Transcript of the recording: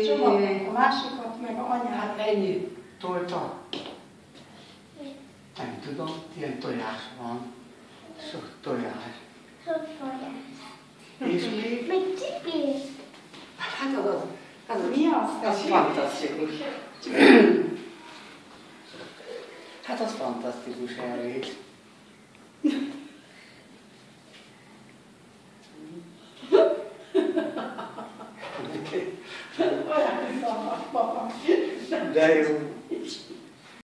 Csomagoljuk a másikat, meg a anyát. Hát ennyi tolta. Nem tudom, ilyen tojás van. Sok tojás. Sok tojás. És még? Még cipő. Hát az Mi az? az fantasztikus. Hát az fantasztikus elvét. Olyan, mint a papa. De jó.